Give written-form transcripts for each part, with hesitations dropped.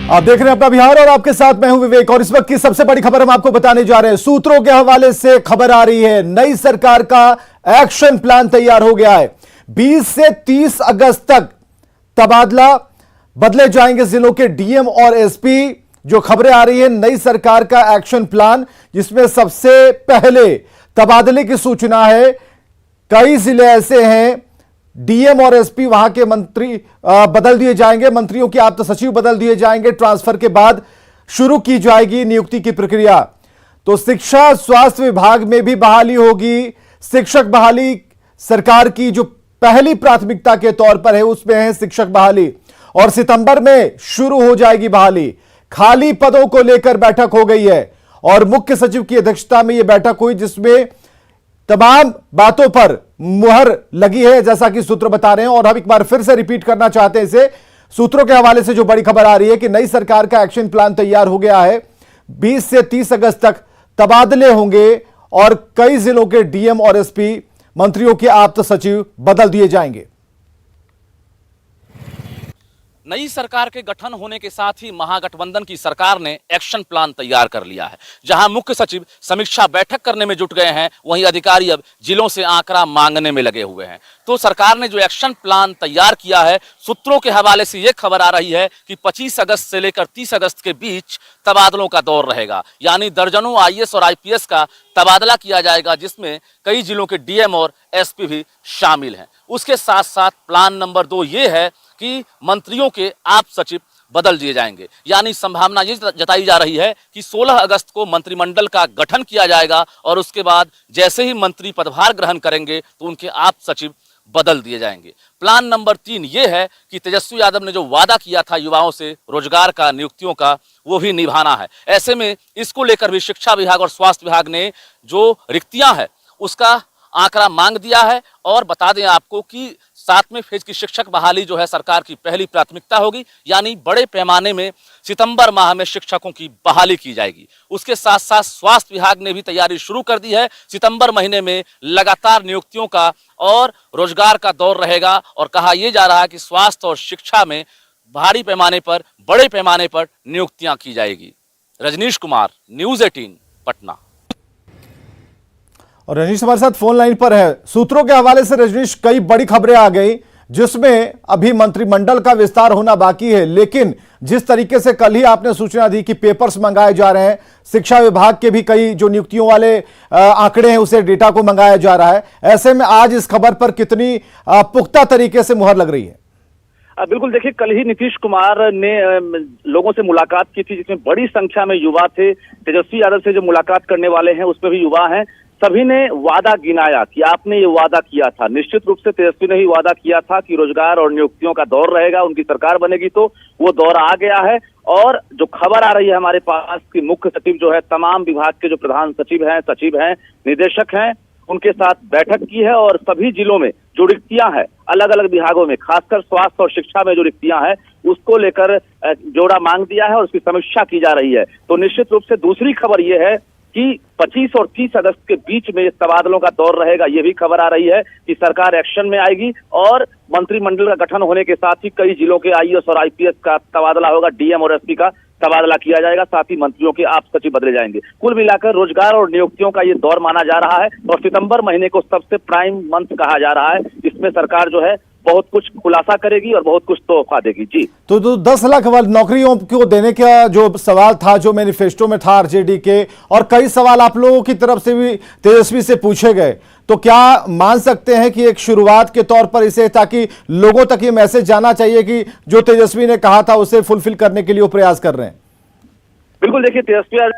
आप देख रहे हैं अपना बिहार और आपके साथ मैं हूं विवेक। और इस वक्त की सबसे बड़ी खबर हम आपको बताने जा रहे हैं। सूत्रों के हवाले से खबर आ रही है, नई सरकार का एक्शन प्लान तैयार हो गया है। 20 से 30 अगस्त तक तबादला बदले जाएंगे जिलों के डीएम और एसपी। जो खबरें आ रही है, नई सरकार का एक्शन प्लान, जिसमें सबसे पहले तबादले की सूचना है। कई जिले ऐसे हैं, डीएम और एसपी वहां के मंत्री बदल दिए जाएंगे, मंत्रियों के आप्त सचिव बदल दिए जाएंगे। ट्रांसफर के बाद शुरू की जाएगी नियुक्ति की प्रक्रिया। तो शिक्षा स्वास्थ्य विभाग में भी बहाली होगी। शिक्षक बहाली सरकार की जो पहली प्राथमिकता के तौर पर है, उसमें है शिक्षक बहाली, और सितंबर में शुरू हो जाएगी बहाली। खाली पदों को लेकर बैठक हो गई है और मुख्य सचिव की अध्यक्षता में यह बैठक हुई, जिसमें तमाम बातों पर मुहर लगी है, जैसा कि सूत्र बता रहे हैं। और हम एक बार फिर से रिपीट करना चाहते हैं इसे। सूत्रों के हवाले से जो बड़ी खबर आ रही है कि नई सरकार का एक्शन प्लान तैयार हो गया है। 20 से 30 अगस्त तक तबादले होंगे और कई जिलों के डीएम और एसपी, मंत्रियों के आप्त सचिव बदल दिए जाएंगे। नई सरकार के गठन होने के साथ ही महागठबंधन की सरकार ने एक्शन प्लान तैयार कर लिया है। जहां मुख्य सचिव समीक्षा बैठक करने में जुट गए हैं, वहीं अधिकारी अब जिलों से आंकड़ा मांगने में लगे हुए हैं। तो सरकार ने जो एक्शन प्लान तैयार किया है, सूत्रों के हवाले से यह खबर आ रही है कि 25 अगस्त से लेकर 30 अगस्त के बीच तबादलों का दौर रहेगा। यानी दर्जनों आईएएस और आईपीएस का तबादला किया जाएगा, जिसमें कई जिलों के डीएम और एसपी भी शामिल हैं। उसके साथ साथ प्लान नंबर 2 ये है कि मंत्रियों के आप सचिव बदल दिए जाएंगे। यानी संभावना ये जताई जा रही है कि 16 अगस्त को मंत्रिमंडल का गठन किया जाएगा और उसके बाद जैसे ही मंत्री पदभार ग्रहण करेंगे तो उनके आप सचिव बदल दिए जाएंगे। प्लान नंबर 3 ये है कि तेजस्वी यादव ने जो वादा किया था युवाओं से रोजगार का, नियुक्तियों का, वो भी निभाना है। ऐसे में इसको लेकर भी शिक्षा विभाग और स्वास्थ्य विभाग ने जो रिक्तियां हैं उसका आंकड़ा मांग दिया है। और बता दें आपको कि 7वें फेज की शिक्षक बहाली जो है सरकार की पहली प्राथमिकता होगी। यानी बड़े पैमाने में सितंबर माह में शिक्षकों की बहाली की जाएगी। उसके साथ साथ स्वास्थ्य विभाग ने भी तैयारी शुरू कर दी है। सितंबर महीने में लगातार नियुक्तियों का और रोजगार का दौर रहेगा और कहा यह जा रहा है कि स्वास्थ्य और शिक्षा में भारी पैमाने पर, बड़े पैमाने पर नियुक्तियां की जाएगी। रजनीश कुमार, न्यूज़ 18, पटना। और रजनीश हमारे साथ फोन लाइन पर है। सूत्रों के हवाले से रजनीश, कई बड़ी खबरें आ गई, जिसमें अभी मंत्रिमंडल का विस्तार होना बाकी है, लेकिन जिस तरीके से कल ही आपने सूचना दी कि पेपर्स मंगाए जा रहे हैं, शिक्षा विभाग के भी कई जो नियुक्तियों वाले आंकड़े हैं उसे डेटा को मंगाया जा रहा है, ऐसे में आज इस खबर पर कितनी पुख्ता तरीके से मुहर लग रही है? बिल्कुल, देखिए, कल ही नीतीश कुमार ने लोगों से मुलाकात की थी, जिसमें बड़ी संख्या में युवा थे। तेजस्वी यादव से जो मुलाकात करने वाले हैं उसमें भी युवा हैं। सभी ने वादा गिनाया कि आपने ये वादा किया था। निश्चित रूप से तेजस्वी ने ही वादा किया था कि रोजगार और नियुक्तियों का दौर रहेगा, उनकी सरकार बनेगी, तो वो दौर आ गया है। और जो खबर आ रही है हमारे पास कि मुख्य सचिव जो है तमाम विभाग के जो प्रधान सचिव हैं, निदेशक हैं, उनके साथ बैठक की है और सभी जिलों में जो रिक्तियां हैं, अलग अलग विभागों में, खासकर स्वास्थ्य और शिक्षा में जो रिक्तियां हैं, उसको लेकर जोड़ा मांग दिया है और उसकी समीक्षा की जा रही है। तो निश्चित रूप से दूसरी खबर यह है कि 25 और 30 अगस्त के बीच में इस तबादलों का दौर रहेगा। ये भी खबर आ रही है कि सरकार एक्शन में आएगी और मंत्रिमंडल का गठन होने के साथ ही कई जिलों के आईएएस और आईपीएस का तबादला होगा, डीएम और एसपी का तबादला किया जाएगा, साथ ही मंत्रियों के आप सचिव बदले जाएंगे। कुल मिलाकर रोजगार और नियुक्तियों का ये दौर माना जा रहा है और सितंबर महीने को सबसे प्राइम मंथ कहा जा रहा है। इसमें सरकार जो है बहुत कुछ खुलासा करेगी और बहुत कुछ तोहफा देगी। जी, तो 10 लाख नौकरियों को देने का जो सवाल था, जो मैनिफेस्टो में था आरजेडी के, और कई सवाल आप लोगों की तरफ से भी तेजस्वी से पूछे गए, तो क्या मान सकते हैं कि एक शुरुआत के तौर पर इसे, ताकि लोगों तक ये मैसेज जाना चाहिए कि जो तेजस्वी ने कहा था उसे फुलफिल करने के लिए वो प्रयास कर रहे हैं? बिल्कुल, देखिए, तेजस्वी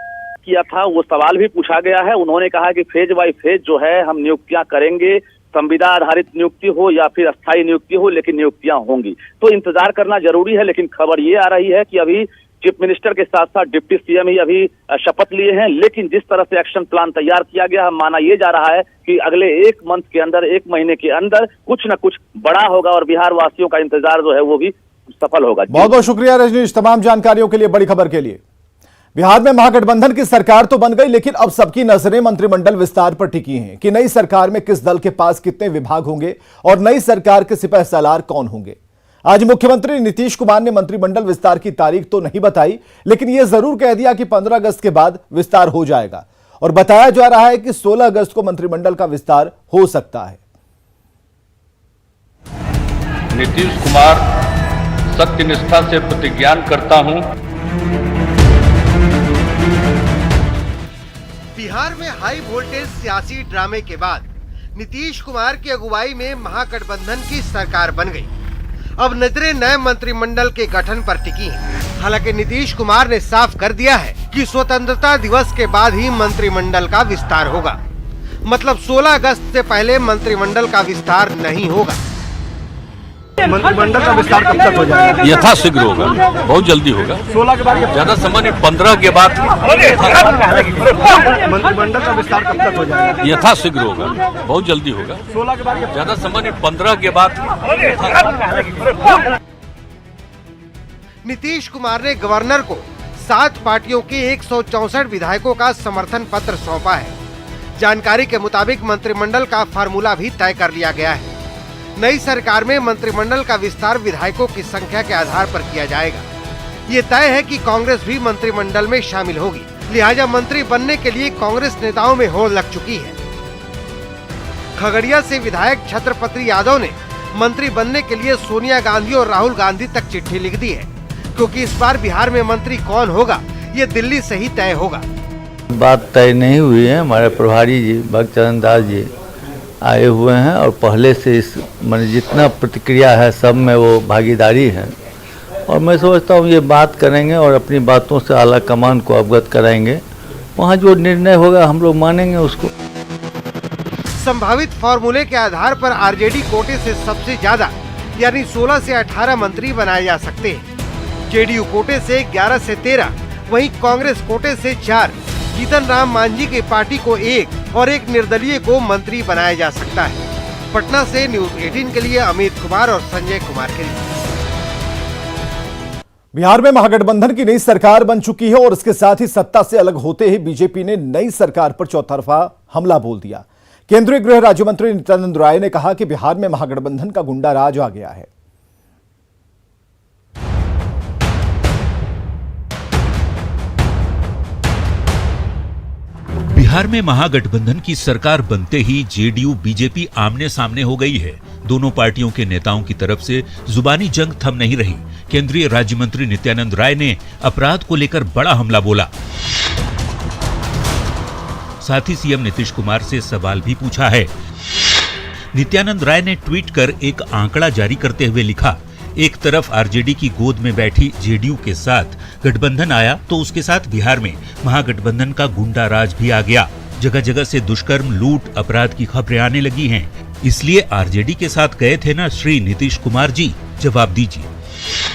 किया था वो सवाल भी पूछा गया है। उन्होंने कहा कि फेज बाय फेज जो है हम नियुक्तियां करेंगे, संविदा आधारित नियुक्ति हो या फिर अस्थायी नियुक्ति हो, लेकिन नियुक्तियां होंगी। तो इंतजार करना जरूरी है। लेकिन खबर ये आ रही है कि अभी चीफ मिनिस्टर के साथ साथ डिप्टी सीएम ही अभी शपथ लिए हैं, लेकिन जिस तरह से एक्शन प्लान तैयार किया गया है, माना यह जा रहा है कि अगले 1 मंथ के अंदर, 1 महीने के अंदर कुछ न कुछ बड़ा होगा और बिहार वासियों का इंतजार जो है वो भी सफल होगा। बहुत बहुत शुक्रिया रजनीश, तमाम जानकारियों के लिए, बड़ी खबर के लिए। बिहार में महागठबंधन की सरकार तो बन गई, लेकिन अब सबकी नजरें मंत्रिमंडल विस्तार पर टिकी हैं कि नई सरकार में किस दल के पास कितने विभाग होंगे और नई सरकार के सिपहसालार कौन होंगे। आज मुख्यमंत्री नीतीश कुमार ने मंत्रिमंडल विस्तार की तारीख तो नहीं बताई, लेकिन यह जरूर कह दिया कि 15 अगस्त के बाद विस्तार हो जाएगा और बताया जा रहा है कि 16 अगस्त को मंत्रिमंडल का विस्तार हो सकता है। नीतीश कुमार सत्यनिष्ठा से प्रतिज्ञान करता हूं। बिहार में हाई वोल्टेज सियासी ड्रामे के बाद नीतीश कुमार की अगुवाई में महागठबंधन की सरकार बन गई। अब नजरें नए मंत्रिमंडल के गठन पर टिकी हैं। हालांकि नीतीश कुमार ने साफ कर दिया है कि स्वतंत्रता दिवस के बाद ही मंत्रिमंडल का विस्तार होगा। मतलब 16 अगस्त से पहले मंत्रिमंडल का विस्तार नहीं होगा। मंत्रिमंडल का विस्तार कब तक हो जाएगा? यथाशीघ्र होगा, बहुत जल्दी होगा। 16 के बाद ज्यादा समय नहीं, 15 के बाद मंत्रिमंडल का विस्तार कब तक हो जाएगा? यथाशीघ्र होगा, बहुत जल्दी होगा। 16 के बाद ज्यादा समय नहीं, 15 के बाद। नीतीश कुमार ने गवर्नर को 7 पार्टियों के 164 विधायकों का समर्थन पत्र सौंपा है। जानकारी के मुताबिक मंत्रिमंडल का फार्मूला भी तय कर लिया गया है। नई सरकार में मंत्रिमंडल का विस्तार विधायकों की संख्या के आधार पर किया जाएगा। ये तय है कि कांग्रेस भी मंत्रिमंडल में शामिल होगी, लिहाजा मंत्री बनने के लिए कांग्रेस नेताओं में होड़ लग चुकी है। खगड़िया से विधायक छत्रपति यादव ने मंत्री बनने के लिए सोनिया गांधी और राहुल गांधी तक चिट्ठी लिख दी है, क्योंकि इस बार बिहार में मंत्री कौन होगा ये दिल्ली से ही तय होगा। बात तय नहीं हुई है। हमारे प्रभारी जी भक्तचरण दास जी आए हुए हैं और पहले से इस मैंने जितना प्रतिक्रिया है सब में वो भागीदारी है और मैं सोचता हूँ ये बात करेंगे और अपनी बातों से आला कमान को अवगत कराएंगे। वहाँ जो निर्णय होगा हम लोग मानेंगे उसको। संभावित फॉर्मूले के आधार पर आरजेडी कोटे से सबसे ज्यादा यानी 16 से 18 मंत्री बनाए जा सकते हैं। जेडीयू कोटे से 11 से 13, वहीं कांग्रेस कोटे से 4, जीतन राम मांझी की पार्टी को 1 और एक निर्दलीय को मंत्री बनाया जा सकता है। पटना से न्यूज 18 के लिए अमित कुमार और संजय कुमार के लिए। बिहार में महागठबंधन की नई सरकार बन चुकी है और इसके साथ ही सत्ता से अलग होते ही बीजेपी ने नई सरकार पर चौतरफा हमला बोल दिया। केंद्रीय गृह राज्य मंत्री नित्यानंद राय ने कहा कि बिहार में महागठबंधन का गुंडा राज आ गया है। बिहार में महागठबंधन की सरकार बनते ही जेडीयू बीजेपी आमने सामने हो गई है। दोनों पार्टियों के नेताओं की तरफ से जुबानी जंग थम नहीं रही। केंद्रीय राज्य मंत्री नित्यानंद राय ने अपराध को लेकर बड़ा हमला बोला। साथ ही सीएम नीतीश कुमार से सवाल भी पूछा है। नित्यानंद राय ने ट्वीट कर एक आंकड़ा जारी करते हुए लिखा, एक तरफ आरजेडी की गोद में बैठी जेडीयू के साथ गठबंधन आया तो उसके साथ बिहार में महागठबंधन का गुंडा राज भी आ गया। जगह जगह से दुष्कर्म, लूट, अपराध की खबरें आने लगी हैं। इसलिए आरजेडी के साथ गए थे ना श्री नीतीश कुमार जी, जवाब दीजिए।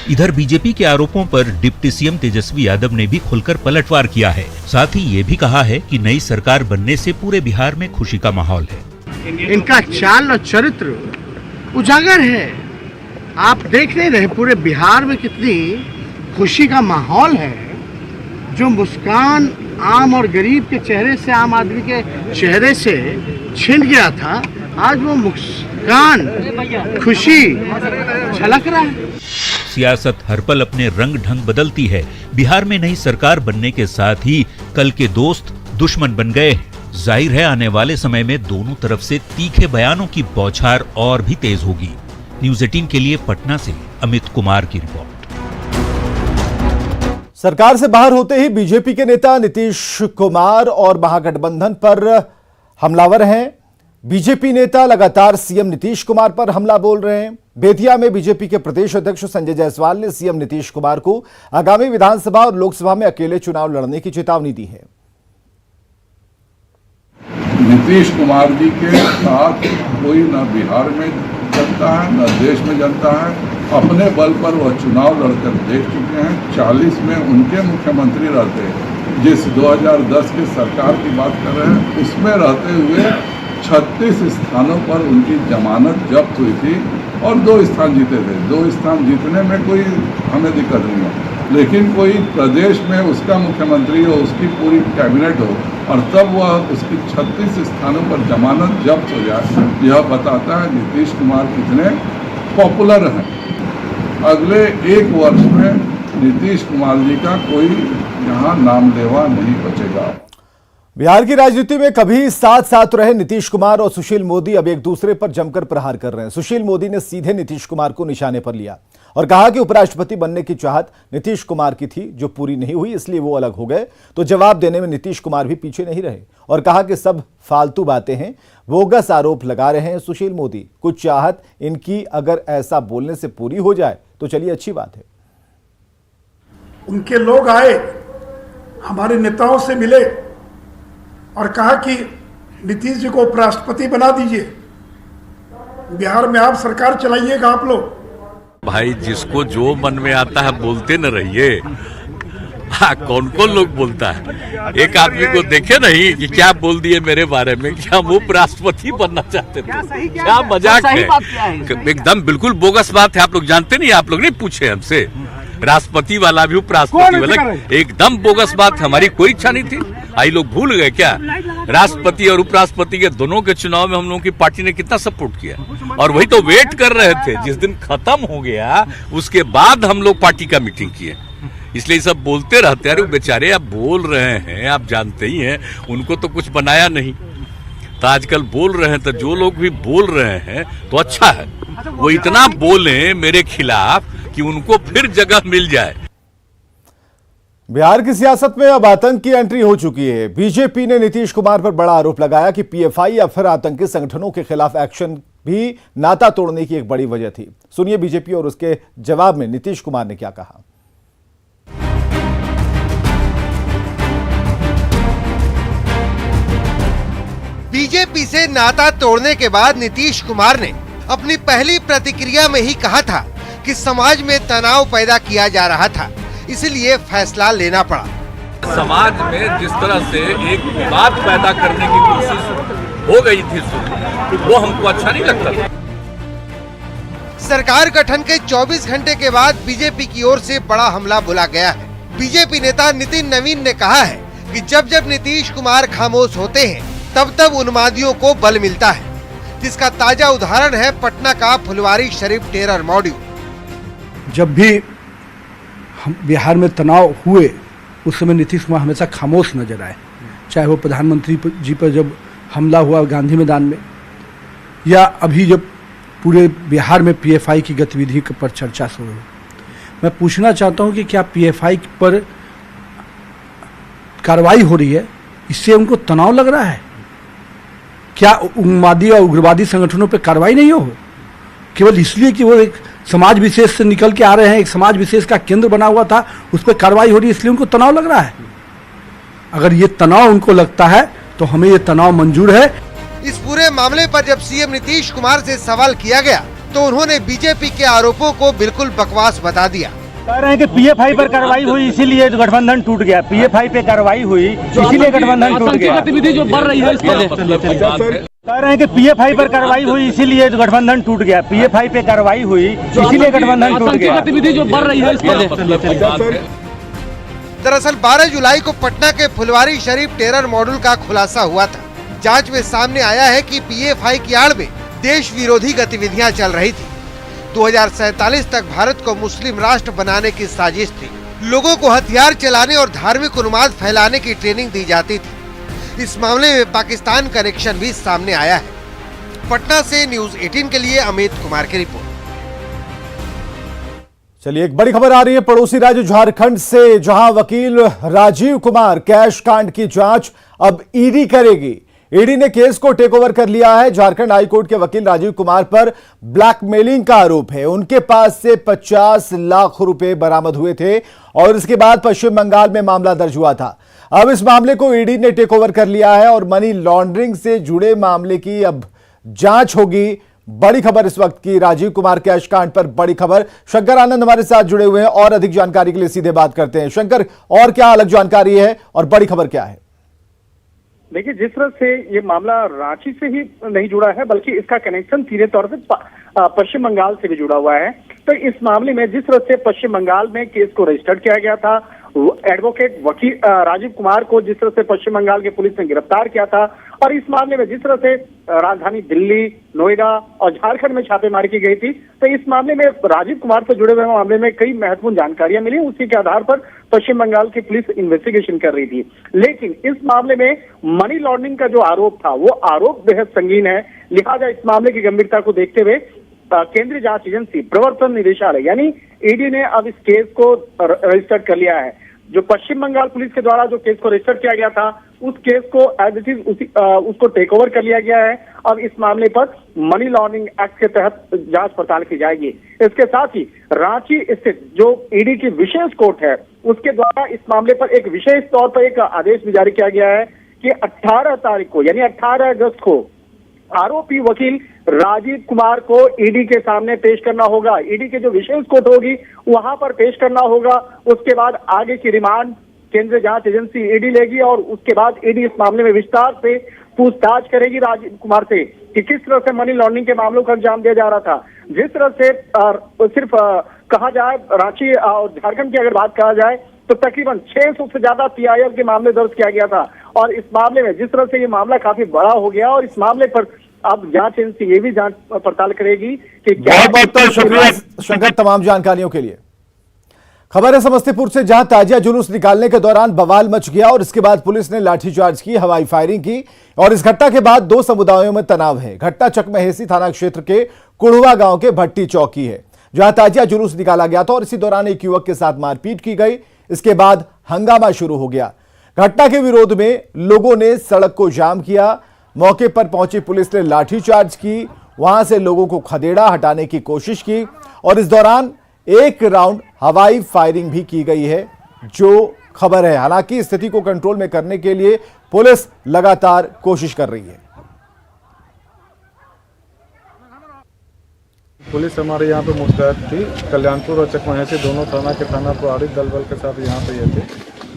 इधर बीजेपी के आरोपों पर डिप्टी सीएम तेजस्वी यादव ने भी खुलकर पलटवार किया है। साथ ही ये भी कहा है कि नई सरकार बनने से पूरे बिहार में खुशी का माहौल है। इनका चाल और चरित्र उजागर है। आप देख नहीं रहे पूरे बिहार में कितनी खुशी का माहौल है। जो मुस्कान आम और गरीब के चेहरे से, आम आदमी के चेहरे से छिन गया था, आज वो मुस्कान, खुशी झलक रहा है। सियासत हर पल अपने रंग ढंग बदलती है। बिहार में नई सरकार बनने के साथ ही कल के दोस्त दुश्मन बन गए। जाहिर है आने वाले समय में दोनों तरफ से तीखे बयानों की बौछार और भी तेज होगी। न्यूज 18 के लिए पटना से अमित कुमार की रिपोर्ट। सरकार से बाहर होते ही बीजेपी के नेता नीतीश कुमार और महागठबंधन पर हमलावर हैं। बीजेपी नेता लगातार सीएम नीतीश कुमार पर हमला बोल रहे हैं। बेतिया में बीजेपी के प्रदेश अध्यक्ष संजय जायसवाल ने सीएम नीतीश कुमार को आगामी विधानसभा और लोकसभा में अकेले चुनाव लड़ने की चेतावनी दी है। नीतीश कुमार जी के साथ कोई न बिहार में जनता है न देश में जनता है। अपने बल पर वह चुनाव लड़कर देख चुके हैं। 40 में उनके मुख्यमंत्री रहते, जिस 2010 की सरकार की बात कर रहे हैं, उसमें रहते हुए 36 स्थानों पर उनकी जमानत जब्त हुई थी और 2 स्थान जीते थे। 2 स्थान जीतने में कोई हमें दिक्कत नहीं है, लेकिन कोई प्रदेश में उसका मुख्यमंत्री हो, उसकी पूरी कैबिनेट हो और तब वह उसकी 36 स्थानों पर जमानत जब्त हो जाए, यह बताता है नीतीश कुमार कितने पॉपुलर हैं। अगले 1 वर्ष में नीतीश कुमार जी का कोई यहाँ नामलेवा नहीं बचेगा। बिहार की राजनीति में कभी साथ साथ रहे नीतीश कुमार और सुशील मोदी अब एक दूसरे पर जमकर प्रहार कर रहे हैं। सुशील मोदी ने सीधे नीतीश कुमार को निशाने पर लिया और कहा कि उपराष्ट्रपति बनने की चाहत नीतीश कुमार की थी, जो पूरी नहीं हुई, इसलिए वो अलग हो गए। तो जवाब देने में नीतीश कुमार भी पीछे नहीं रहे और कहा कि सब फालतू बातें हैं, बोगस आरोप लगा रहे हैं सुशील मोदी। कुछ चाहत इनकी अगर ऐसा बोलने से पूरी हो जाए तो चलिए अच्छी बात है। उनके लोग आए, हमारे नेताओं से मिले और कहा कि नीतीश जी को उपराष्ट्रपति बना दीजिए, बिहार में आप सरकार चलाइएगा आप लोग। भाई जिसको जो मन में आता है बोलते न रहिए। हाँ, कौन कौन लोग बोलता है? एक आदमी को देखे नहीं कि क्या बोल दिए मेरे बारे में, क्या हम उपराष्ट्रपति बनना चाहते थे? क्या मजाक है? एकदम बिल्कुल बोगस बात है। आप लोग जानते नहीं, आप लोग नहीं पूछे हमसे। राष्ट्रपति वाला भी उपराष्ट्रपति वाला एकदम बोगस बात। हमारी कोई इच्छा नहीं थी। आई लोग भूल गए क्या? राष्ट्रपति और उपराष्ट्रपति के दोनों के चुनाव में हम लोगों की पार्टी ने कितना सपोर्ट किया, और वही तो वेट कर रहे थे। जिस दिन खत्म हो गया उसके बाद हम लोग पार्टी का मीटिंग किए। इसलिए सब बोलते रहते हैं। अरे बेचारे आप बोल रहे हैं, आप जानते ही हैं उनको तो कुछ बनाया नहीं, तो आजकल बोल रहे हैं। तो जो लोग भी बोल रहे हैं तो अच्छा है, वो इतना बोले मेरे खिलाफ कि उनको फिर जगह मिल जाए। बिहार की सियासत में अब आतंक की एंट्री हो चुकी है। बीजेपी ने नीतीश कुमार पर बड़ा आरोप लगाया कि पीएफआई या फिर आतंकी संगठनों के खिलाफ एक्शन भी नाता तोड़ने की एक बड़ी वजह थी। सुनिए बीजेपी और उसके जवाब में नीतीश कुमार ने क्या कहा। बीजेपी से नाता तोड़ने के बाद नीतीश कुमार ने अपनी पहली प्रतिक्रिया में ही कहा था कि समाज में तनाव पैदा किया जा रहा था, इसलिए फैसला लेना पड़ा। समाज में जिस तरह से एक विवाद पैदा करने की कोशिश हो गई थी, वो हमको अच्छा नहीं लगता था। सरकार गठन के 24 घंटे के बाद बीजेपी की ओर से बड़ा हमला बोला गया है। बीजेपी नेता नितिन नवीन ने कहा है कि जब जब नीतीश कुमार खामोश होते हैं तब तब उन्मादियों को बल मिलता है, जिसका ताजा उदाहरण है पटना का फुलवारी शरीफ टेरर मॉड्यूल। जब भी हम बिहार में तनाव हुए उस समय नीतीश कुमार हमेशा खामोश नजर आए, चाहे वो प्रधानमंत्री जी पर जब हमला हुआ गांधी मैदान में, या अभी जब पूरे बिहार में पीएफआई की गतिविधि पर चर्चा शुरू हुई। मैं पूछना चाहता हूं कि क्या पीएफआई पर कार्रवाई हो रही है, इससे उनको तनाव लग रहा है? क्या उग्रवादी और उग्रवादी संगठनों पर कार्रवाई नहीं हो, केवल इसलिए कि वो एक समाज विशेष से निकल के आ रहे हैं, एक समाज विशेष का केंद्र बना हुआ था, उस पर कार्रवाई हो रही है, इसलिए उनको तनाव लग रहा है? अगर ये तनाव उनको लगता है तो हमें ये तनाव मंजूर है। इस पूरे मामले पर जब सीएम नीतीश कुमार से सवाल किया गया तो उन्होंने बीजेपी के आरोपों को बिल्कुल बकवास बता दिया। कह रहे हैं कि पीएफआई पर कार्रवाई हुई इसीलिए गठबंधन टूट गया। पीएफआई पे कार्रवाई हुई इसीलिए गठबंधन टूट गया। गतिविधि जो बढ़ रही है, कह रहे हैं कि पीएफआई पर कार्रवाई हुई इसीलिए गठबंधन टूट गया। पीएफआई पे कार्रवाई हुई इसीलिए गठबंधन टूट गया। गतिविधि जो बढ़ रही है। दरअसल 12 जुलाई को पटना के फुलवारी शरीफ टेरर मॉड्यूल का खुलासा हुआ था। जांच में सामने आया है कि पीएफआई की आड़ में देश विरोधी गतिविधियां चल रही थी। 2047 तक भारत को मुस्लिम राष्ट्र बनाने की साजिश थी। लोगों को हथियार चलाने और धार्मिक उन्माद फैलाने की ट्रेनिंग दी जाती थी। इस मामले में पाकिस्तान कनेक्शन भी सामने आया है। पटना से न्यूज 18 के लिए अमित कुमार की रिपोर्ट। चलिए एक बड़ी खबर आ रही है पड़ोसी राज्य झारखंड से, जहां वकील राजीव कुमार कैश कांड की जांच अब ईडी करेगी। ईडी ने केस को टेक ओवर कर लिया है। झारखंड हाईकोर्ट के वकील राजीव कुमार पर ब्लैकमेलिंग का आरोप है। उनके पास से 50 लाख रुपए बरामद हुए थे और इसके बाद पश्चिम बंगाल में मामला दर्ज हुआ था। अब इस मामले को ईडी ने टेक ओवर कर लिया है और मनी लॉन्ड्रिंग से जुड़े मामले की अब जांच होगी। बड़ी खबर इस वक्त की, राजीव कुमार कैश कांड पर बड़ी खबर। शंकर आनंद हमारे साथ जुड़े हुए हैं और अधिक जानकारी के लिए सीधे बात करते हैं। शंकर, और क्या अलग जानकारी है और बड़ी खबर क्या है? देखिए, जिस तरह से ये मामला रांची से ही नहीं जुड़ा है बल्कि इसका कनेक्शन सीधे तौर से पश्चिम बंगाल से भी जुड़ा हुआ है। तो इस मामले में जिस तरह से पश्चिम बंगाल में केस को रजिस्टर्ड किया गया था, एडवोकेट वकील राजीव कुमार को जिस तरह से पश्चिम बंगाल की पुलिस ने गिरफ्तार किया था और इस मामले में जिस तरह से राजधानी दिल्ली, नोएडा और झारखंड में छापेमारी की गई थी, तो इस मामले में राजीव कुमार से जुड़े हुए मामले में कई महत्वपूर्ण जानकारियां मिली। उसी के आधार पर पश्चिम बंगाल की पुलिस इन्वेस्टिगेशन कर रही थी। लेकिन इस मामले में मनी लॉन्ड्रिंग का जो आरोप था, वो आरोप बेहद संगीन है। लिहाजा इस मामले की गंभीरता को देखते हुए केंद्रीय जांच एजेंसी प्रवर्तन निदेशालय यानी ईडी ने अब इस केस को रजिस्टर कर लिया है। जो पश्चिम बंगाल पुलिस के द्वारा जो केस को रजिस्टर किया गया था, उस केस को एज इट इज उसको टेक ओवर कर लिया गया है। अब इस मामले पर मनी लॉन्ड्रिंग एक्ट के तहत जांच पड़ताल की जाएगी। इसके साथ ही रांची स्थित जो ईडी की विशेष कोर्ट है, उसके द्वारा इस मामले पर एक विशेष तौर पर एक आदेश भी जारी किया गया है कि 18 तारीख को यानी 18 अगस्त को आरोपी वकील राजीव कुमार को ईडी के सामने पेश करना होगा। ईडी की जो विशेष कोर्ट होगी वहां पर पेश करना होगा। उसके बाद आगे की रिमांड केंद्रीय जांच एजेंसी ईडी लेगी और उसके बाद ईडी इस मामले में विस्तार से पूछताछ करेगी राजीव कुमार से कि किस तरह से मनी लॉन्ड्रिंग के मामलों को अंजाम दिया जा रहा था। जिस तरह से सिर्फ कहा जाए रांची और झारखंड की अगर बात कहा जाए तो तकरीबन 600 से ज्यादा पीआईएल के मामले दर्ज किया गया था। और इस मामले में जिस तरह से ये मामला काफी बड़ा हो गया और इस मामले पर अब जांच एजेंसी ये भी जांच पड़ताल करेगी कि बहुत बहुत शुक्रिया शंकर तमाम जानकारियों के लिए। खबर है समस्तीपुर से, जहां ताजिया जुलूस निकालने के दौरान बवाल मच गया और इसके बाद पुलिस ने लाठीचार्ज की, हवाई फायरिंग की और इस घटना के बाद दो समुदायों में तनाव है। घटना चकमहेसी थाना क्षेत्र के कुड़वा गांव के भट्टी चौक की है, जहां ताजिया जुलूस निकाला गया था और इसी दौरान एक युवक के साथ मारपीट की गई। इसके बाद हंगामा शुरू हो गया। घटना के विरोध में लोगों ने सड़क को जाम किया। मौके पर पहुंची पुलिस ने लाठीचार्ज की, वहां से लोगों को खदेड़ा, हटाने की कोशिश की और इस दौरान एक राउंड हवाई फायरिंग भी की गई है, जो खबर है। हालांकि स्थिति को कंट्रोल में करने के लिए पुलिस लगातार कोशिश कर रही है। पुलिस हमारे यहाँ पे मुस्तैद थी। कल्याणपुर और चकमहेसी दोनों थाना के थाना प्रभारी दल बल के साथ यहाँ पे ये थे,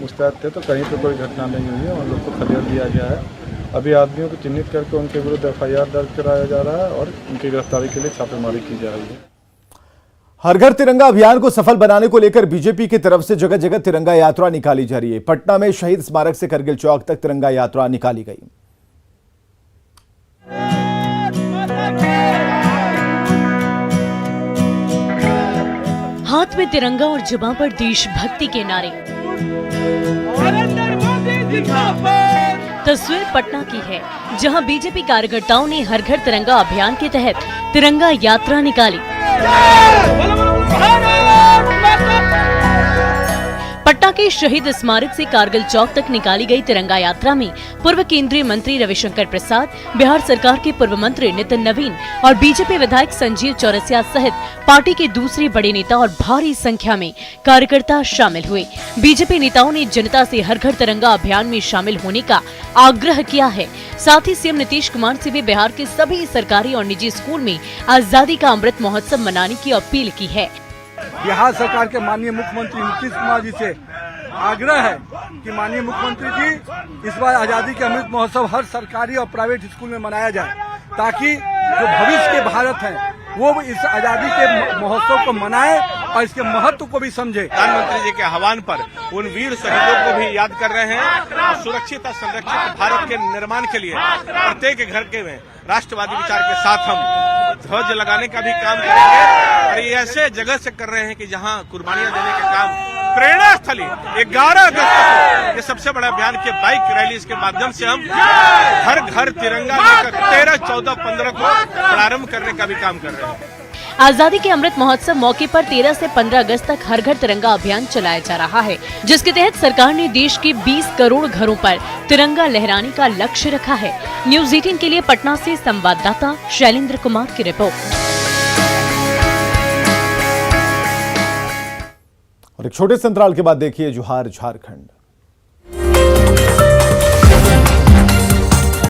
मुस्तैद थे, तो कहीं पे कोई घटना नहीं हुई है। उन लोग को खदेड़ दिया गया है। अभी आदमियों को चिन्हित करके उनके विरुद्ध एफआईआर दर्ज कराया जा रहा है और उनकी गिरफ्तारी के लिए छापेमारी की जा रही है। हर घर तिरंगा अभियान को सफल बनाने को लेकर बीजेपी की तरफ से जगह जगह तिरंगा यात्रा निकाली जा रही है। पटना में शहीद स्मारक से करगिल चौक तक तिरंगा यात्रा निकाली गई। हाथ में तिरंगा और जुबान पर देशभक्ति के नारे। तस्वीर पटना की है, जहां बीजेपी कार्यकर्ताओं ने हर घर तिरंगा अभियान के तहत तिरंगा यात्रा निकाली। पटना के शहीद स्मारक से कारगिल चौक तक निकाली गई तिरंगा यात्रा में पूर्व केंद्रीय मंत्री रविशंकर प्रसाद, बिहार सरकार के पूर्व मंत्री नितिन नवीन और बीजेपी विधायक संजीव चौरसिया सहित पार्टी के दूसरे बड़े नेता और भारी संख्या में कार्यकर्ता शामिल हुए। बीजेपी नेताओं ने जनता से हर घर तिरंगा अभियान में शामिल होने का आग्रह किया है। साथ ही सीएम नीतीश कुमार से भी बिहार के सभी सरकारी और निजी स्कूल में आजादी का अमृत महोत्सव मनाने की अपील की है। बिहार सरकार के माननीय मुख्यमंत्री नीतीश कुमार जी से आग्रह है कि माननीय मुख्यमंत्री जी इस बार आजादी के अमृत महोत्सव हर सरकारी और प्राइवेट स्कूल में मनाया जाए, ताकि जो भविष्य के भारत है वो इस आजादी के महोत्सव को मनाए और इसके महत्व को भी समझे। प्रधानमंत्री जी के आह्वान पर उन वीर शहीदों को भी याद कर रहे हैं और सुरक्षित और संरक्षित भारत के निर्माण के लिए प्रत्येक घर के में राष्ट्रवादी विचार के साथ हम ध्वज लगाने का भी काम करेंगे। और ये ऐसे जगह से कर रहे हैं कि जहां कुर्बानियां देने का काम प्रेरणा स्थली 11 अगस्त को ये सबसे बड़ा अभियान के बाइक रैली, इसके माध्यम से हम हर घर तिरंगा लेकर 13, 14, 15 को प्रारंभ करने का भी काम कर रहे हैं। आजादी के अमृत महोत्सव मौके पर 13 से 15 अगस्त तक हर घर तिरंगा अभियान चलाया जा रहा है, जिसके तहत सरकार ने देश के 20 करोड़ घरों पर तिरंगा लहराने का लक्ष्य रखा है। न्यूज़ 18 के लिए पटना से संवाददाता शैलेंद्र कुमार की रिपोर्ट। और एक छोटे से अंतराल के बाद देखिए जोहार झारखंड।